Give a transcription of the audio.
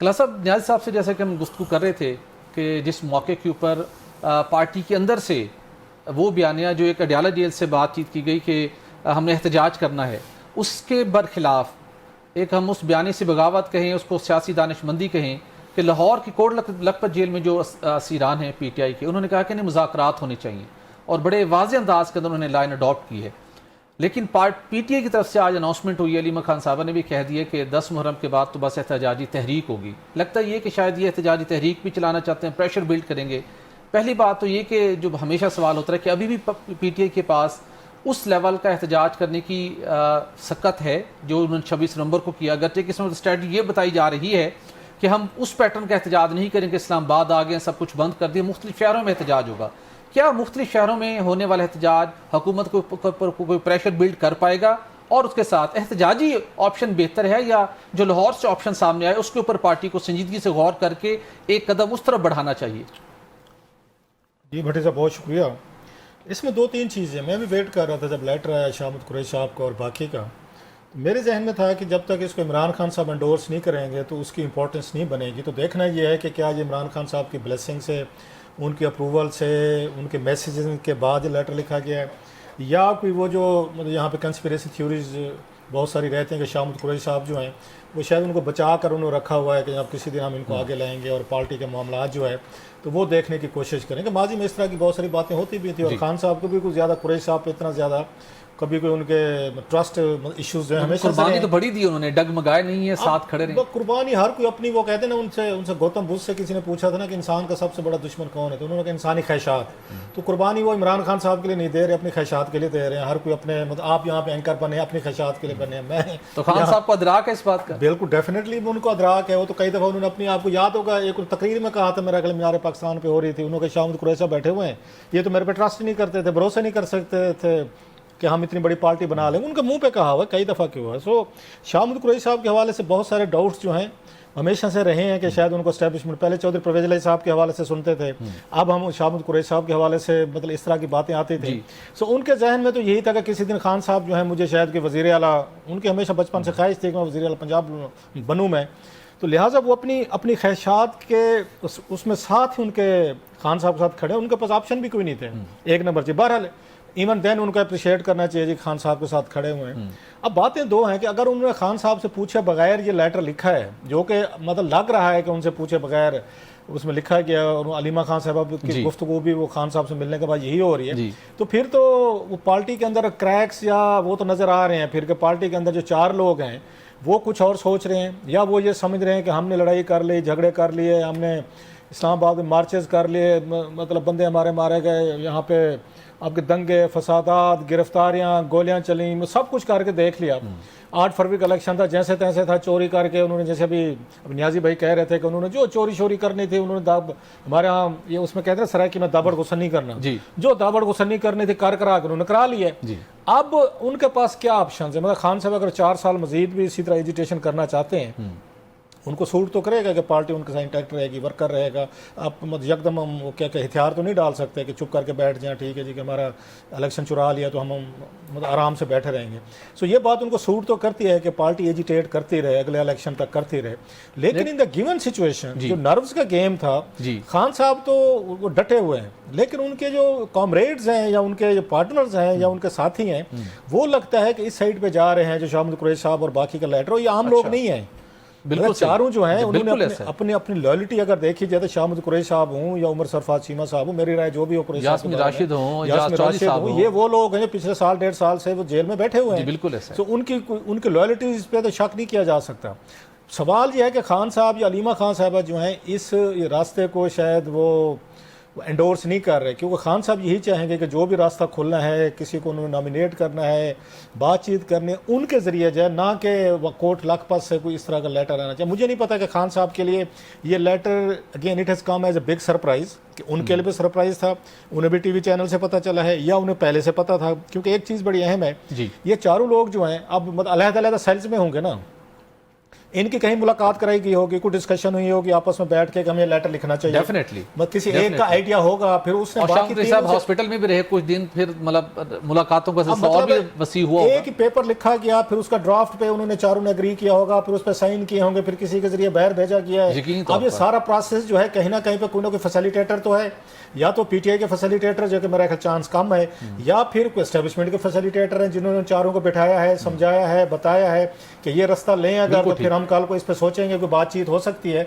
Class صاحب، نیاز صاحب سے جیسا کہ ہم گفتگو کر رہے تھے کہ جس موقع کے اوپر پارٹی کے اندر سے وہ بیانیہ جو ایک اڈیالہ جیل سے بات چیت کی گئی کہ ہم نے احتجاج کرنا ہے، اس کے برخلاف ایک ہم اس بیانیے سے بغاوت کہیں، اس کو سیاسی دانش مندی کہیں کہ لاہور کی کوٹ لکھپت جیل میں جو اسیران ہیں پی ٹی آئی کے، انہوں نے کہا کہ انہیں مذاکرات ہونے چاہیے اور بڑے واضح انداز کے اندر انہوں نے لائن اڈاپٹ کی ہے. لیکن پی ٹی آئی کی طرف سے آج اناؤنسمنٹ ہوئی ہے، علیمہ خان صاحبہ نے بھی کہہ دیا کہ 10 محرم کے بعد تو بس احتجاجی تحریک ہوگی. لگتا ہے یہ کہ شاید یہ احتجاجی تحریک بھی چلانا چاہتے ہیں، پریشر بلڈ کریں گے. پہلی بات تو یہ کہ جو ہمیشہ سوال ہوتا ہے کہ ابھی بھی پی ٹی آئی کے پاس اس لیول کا احتجاج کرنے کی سکت ہے جو انہوں نے 26 نومبر کو کیا. اگرچہ کہ اس میں اسٹریٹجی یہ بتائی جا رہی ہے کہ ہم اس پیٹرن کا احتجاج نہیں کریں کہ اسلام آباد آ گئے سب کچھ بند کر دیا، مختلف شہروں میں احتجاج ہوگا. کیا مختلف شہروں میں ہونے والا احتجاج حکومت کو کوئی پریشر بلڈ کر پائے گا، اور اس کے ساتھ احتجاجی آپشن بہتر ہے یا جو لاہور سے آپشن سامنے آئے اس کے اوپر پارٹی کو سنجیدگی سے غور کر کے ایک قدم اس طرف بڑھانا چاہیے؟ جی بھٹی صاحب بہت شکریہ. اس میں 2-3 چیزیں میں بھی ویٹ کر رہا تھا جب لیٹر آیا شامت قریشی صاحب کا اور باقی کا. میرے ذہن میں تھا کہ جب تک اس کو عمران خان صاحب انڈورس نہیں کریں گے تو اس کی امپورٹنس نہیں بنے گی. تو دیکھنا یہ ہے کہ کیا یہ عمران خان صاحب کی بلیسنگ سے، ان کی اپروول سے، ان کے میسیجز کے بعد یہ لیٹر لکھا گیا ہے، یا کوئی وہ جو مطلب یہاں پہ کنسپریسی تھیوریز بہت ساری رہتے ہیں کہ شامت قریشی صاحب جو ہیں وہ شاید ان کو بچا کر انہوں نے رکھا ہوا ہے کہ جب کسی دن ہم ان کو آگے لائیں گے اور پارٹی کے معاملات جو ہے تو وہ دیکھنے کی کوشش کریں گے. ماضی میں اس طرح کی بہت ساری باتیں ہوتی بھی تھیں اور خان صاحب کو بھی کوئی زیادہ قریشی صاحب پہ اتنا زیادہ کبھی کوئی ان کے ٹرسٹ ایشوز جو ہیں ہمیشہ قربانی تو بڑی دی انہوں نے، ڈگمگائے نہیں ہے، ساتھ کھڑے رہے. قربانی ہر کوئی اپنی، وہ کہتے ہیں نا ان سے گوتم بدھ سے کسی نے پوچھا تھا نا کہ انسان کا سب سے بڑا دشمن کون ہے، تو انہوں نے کہا انسانی خواہشات. تو قربانی وہ عمران خان صاحب کے لیے نہیں دے رہے، اپنی خواہشات کے لیے دے رہے ہیں. ہر کوئی اپنے مطلب آپ یہاں پہ اینکر بنے اپنی خواہشات کے لیے بنے. میں تو خان صاحب کو ادراک ہے اس بات کا؟ بالکل ڈیفینیٹلی ان کو ادراک ہے. وہ تو کئی دفعہ انہوں نے اپنی، آپ کو یاد ہوگا ایک تقریر میں کہا تھا میرا خیال مینار پاکستان پہ ہو رہی تھی، انہوں نے شامت قریشی صاحب بیٹھے ہوئے ہیں، یہ تو میرے پہ ٹرسٹ نہیں کرتے تھے، بھروسہ نہیں کر سکتے تھے کہ ہم اتنی بڑی پارٹی بنا لیں. ان کے منہ پہ کہا ہوا ہے کئی دفعہ کیا ہوا ہے. سو شامت قریشی صاحب کے حوالے سے بہت سارے ڈاؤٹس جو ہیں ہمیشہ سے رہے ہیں کہ شاید ان کو اسٹیبلشمنٹ، پہلے چودھری پرویز علی صاحب کے حوالے سے سنتے تھے، اب ہم شامت قریشی صاحب کے حوالے سے مطلب اس طرح کی باتیں آتی تھیں. سو ان کے ذہن میں تو یہی تھا کہ کسی دن خان صاحب جو ہیں مجھے شاید کہ وزیر اعلیٰ، ان کے ہمیشہ بچپن سے خواہش تھی کہ میں وزیر اعلیٰ پنجاب بنوں میں. تو لہٰذا وہ اپنی خواہشات کے اس میں ساتھ ہی ان کے خان صاحب کے ساتھ کھڑے، ان کے پاس آپشن بھی کوئی نہیں تھے ایک نمبر جی. بہرحال ایون دین ان کو اپریشیٹ کرنا چاہیے جی خان صاحب کے ساتھ کھڑے ہوئے ہیں. اب باتیں دو ہیں کہ اگر انہوں نے خان صاحب سے پوچھے بغیر یہ لیٹر لکھا ہے، جو کہ مطلب لگ رہا ہے کہ ان سے پوچھے بغیر اس میں لکھا گیا، اور علیمہ خان صاحب کی گفتگو بھی وہ خان صاحب سے ملنے کے بعد یہی ہو رہی ہے، تو پھر تو وہ پارٹی کے اندر کریکس یا وہ تو نظر آ رہے ہیں پھر کہ پارٹی کے اندر جو 4 لوگ ہیں وہ کچھ اور سوچ رہے ہیں، یا وہ یہ سمجھ رہے ہیں کہ ہم نے لڑائی کر لی، جھگڑے کر لیے، ہم نے اسلام آباد میں مارچز کر لیے، مطلب بندے ہمارے مارے گئے، یہاں پہ آپ کے دنگے، فسادات، گرفتاریاں، گولیاں چلیں، سب کچھ کر کے دیکھ لیا. 8 فروری کا الیکشن تھا، جیسے تیسے تھا، چوری کر کے انہوں نے، جیسے ابھی نیازی بھائی کہہ رہے تھے کہ انہوں نے جو چوری کرنی تھی انہوں نے ہمارے ہاں یہ اس میں کہتے ہیں سرائکی میں دابڑ غسنی کرنا، جو دابڑ غسنی کرنی تھی کرا کے انہوں نے کرا لی ہے. اب ان کے پاس کیا آپشنز ہیں؟ مطلب خان صاحب اگر 4 سال مزید بھی اسی طرح ایجیٹیشن کرنا چاہتے ہیں، ان کو سوٹ تو کرے گا کہ پارٹی ان کے ساتھ انٹیکٹ رہے گی، ورکر رہے گا. آپ یکدم ہم وہ کیا کہ ہتھیار تو نہیں ڈال سکتے کہ چپ کر کے بیٹھ جائیں، ٹھیک ہے جی کہ ہمارا الیکشن چرا لیا تو ہم مطلب آرام سے بیٹھے رہیں گے. سو یہ بات ان کو سوٹ تو کرتی ہے کہ پارٹی ایجیٹیٹ کرتی رہے، اگلے الیکشن تک کرتی رہے. لیکن ان دا گیون سچویشن جو نروز کا گیم تھا، خان صاحب تو وہ ڈٹے ہوئے ہیں، لیکن ان کے جو کامریڈز ہیں یا ان کے جو پارٹنرز ہیں یا ان کے ساتھی ہیں، وہ لگتا ہے کہ اس سائڈ پہ جا رہے ہیں جو شامت قریشی صاحب اور باقی کا لیٹر، یہ عام لوگ نہیں ہیں. بالکل چاروں جو ہیں انہوں نے اپنی لائلٹی اگر دیکھی جائے تو شامت قریشی صاحب ہوں یا عمر سرفراز چیمہ صاحب ہوں، میری رائے جو بھی ہو، قریشی یاسمین راشد ہوں، یہ وہ لوگ ہیں جو پچھلے سال 1.5 سال سے وہ جیل میں بیٹھے ہوئے ہیں. بالکل ایسا. تو ان کی لائلٹیز پہ تو شک نہیں کیا جا سکتا. سوال یہ ہے کہ خان صاحب یا علیمہ خان صاحبہ جو ہیں اس راستے کو شاید وہ انڈورس نہیں کر رہے، کیونکہ خان صاحب یہی چاہیں گے کہ جو بھی راستہ کھلنا ہے، کسی کو انہوں نے نامینیٹ کرنا ہے، بات چیت کرنی ان کے ذریعے جائے، نہ کہ وہ کوٹ لکھپت سے کوئی اس طرح کا لیٹر آنا چاہیے. مجھے نہیں پتا کہ خان صاحب کے لیے یہ letter again it has come as a big surprise, کہ ان کے لیے بھی سرپرائز تھا، انہیں بھی ٹی وی چینل سے پتہ چلا ہے یا انہیں پہلے سے پتہ تھا. کیونکہ ایک چیز بڑی اہم ہے، یہ چاروں لوگ جو ہیں اب علیحدہ سیلز میں ہوں گے نا، ان کی کہیں ملاقات کرائی گئی ہوگی, کوئی ڈسکشن ہوئی ہوگی آپس میں بیٹھ کے کہ ہمیں یہ لیٹر لکھنا چاہیے, ڈیفینیٹلی بس کسی ایک کا آئیڈیا ہوگا, پھر اس نے اور باقی شاہ صاحب ہاسپٹل میں بھی رہے کچھ دن, پھر مطلب ملاقاتوں کا سلسلہ اور بھی وسیع ہوا ہوگا. ایک ہی پیپر لکھا گیا, پھر اس کا ڈرافٹ پہ انہوں نے چاروں نے اگری کیا ہوگا, پھر اس پہ سائن کیے ہوں گے, پھر کسی کے ذریعے باہر بھیجا گیا ہے. اب یہ سارا پروسیس جو ہے کہیں نہ کہیں پہ کوئی نہ کوئی فیسیلیٹیٹر تو ہے, یا تو پی ٹی آئی کے فیسیلیٹیٹر جو کہ میرا خیال چانس کم ہے, یا پھر کوئی اسٹیبلشمنٹ کے فیسیلیٹیٹر ہیں جنہوں نے چاروں کو بٹھایا ہے, سمجھایا ہے, بتایا ہے کہ یہ رستہ لیں اگر, تو پھر ہم کل کو اس پہ سوچیں گے کہ بات چیت ہو سکتی ہے.